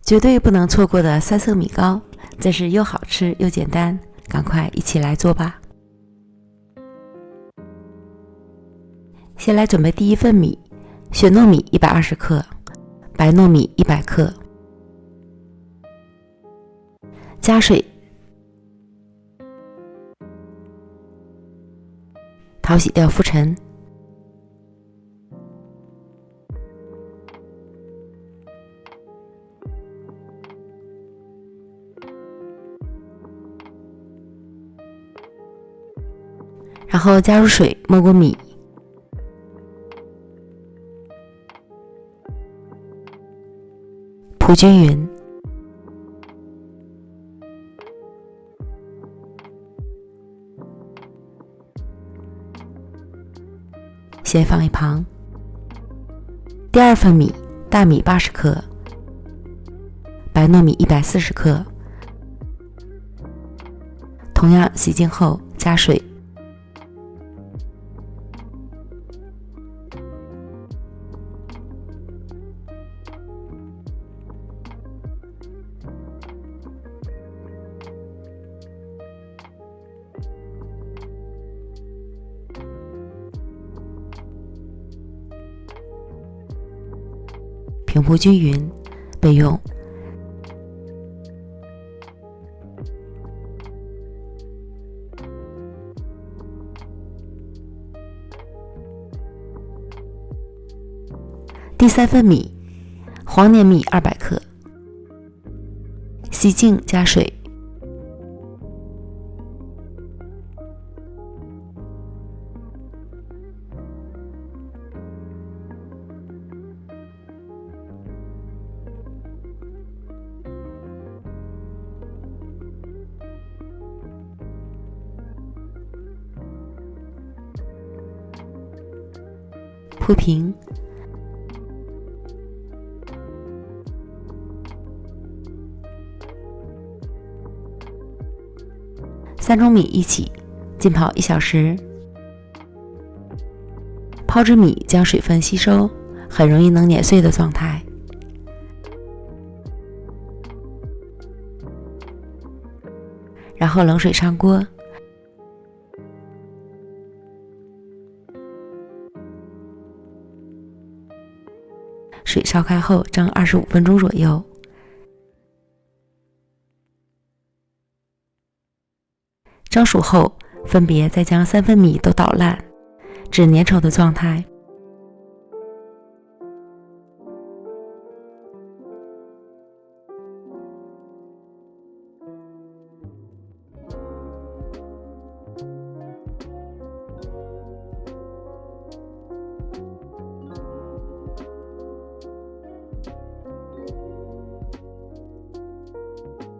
绝对不能错过的三色米糕，真是又好吃又简单，赶快一起来做吧。先来准备第一份米，雪糯米120克，白糯米100克，加水，淘洗掉浮尘，然后加入水没过米，铺均匀，先放一旁。第二份米，大米80克，白糯米140克，同样洗净后加水，平铺均匀，备用。第三份米，黄粘米200克，洗净加水，铺平，3种米一起浸泡1小时，泡至米将水分吸收，很容易能碾碎的状态。然后冷水上锅，水烧开后蒸25分钟左右。蒸熟后，分别再将3份米都捣烂，至粘稠的状态。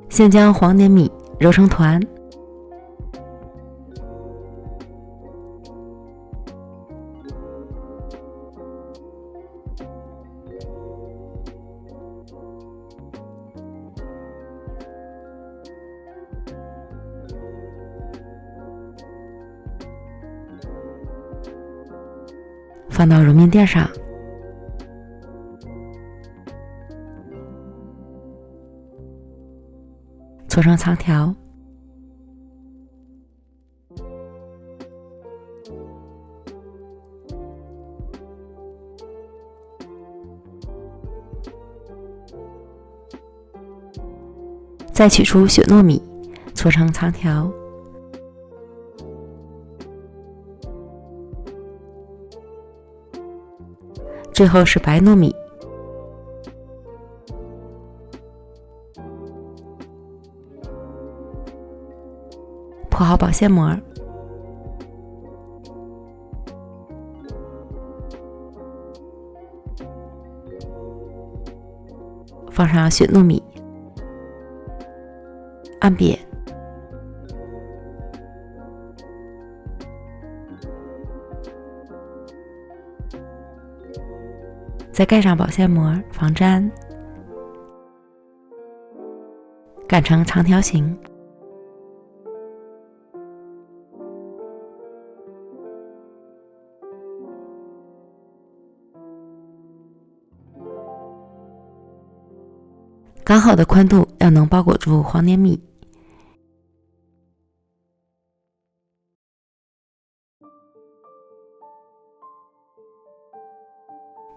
先将黄粘米揉成团，放到揉面垫上，搓成长条，再取出雪糯米，搓成长条，最后是白糯米，铺好保鲜膜，放上雪糯米，按扁，再盖上保鲜膜防粘，擀成长条形。刚好的宽度要能包裹住黄黏米。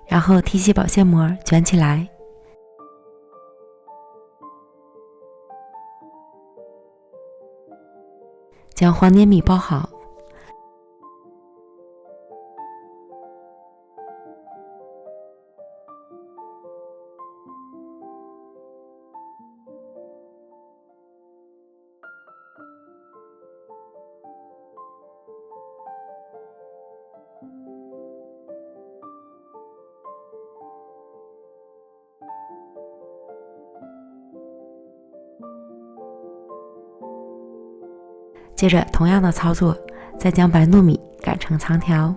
然后提起保鲜膜卷起来，将黄黏米包好。接着同样的操作，再将白糯米擀成长条，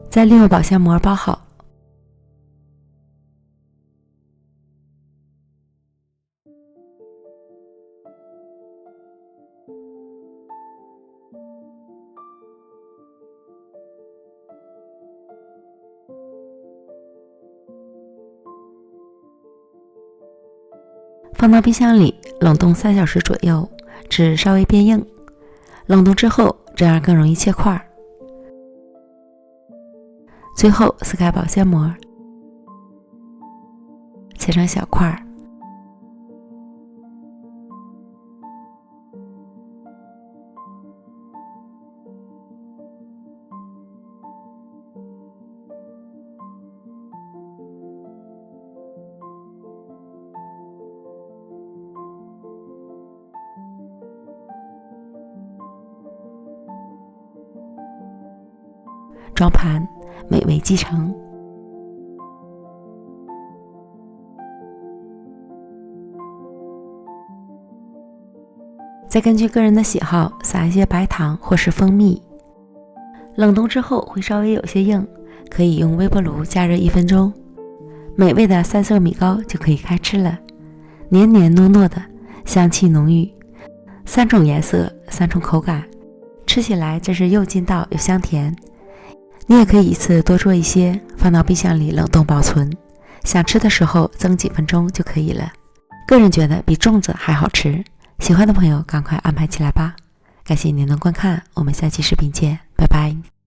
再利用保鲜膜包好。放到冰箱里冷冻3小时左右，至稍微变硬。冷冻之后，这样更容易切块。最后撕开保鲜膜，切成小块。装盘，美味即成。再根据个人的喜好撒一些白糖或是蜂蜜。冷冻之后会稍微有些硬，可以用微波炉加热1分钟。美味的3色米糕就可以开吃了，黏黏糯糯的，香气浓郁，3种颜色，3种口感，吃起来真是又筋道又香甜。你也可以一次多做一些，放到冰箱里冷冻保存，想吃的时候蒸几分钟就可以了。个人觉得比粽子还好吃，喜欢的朋友赶快安排起来吧。感谢您的观看，我们下期视频见，拜拜。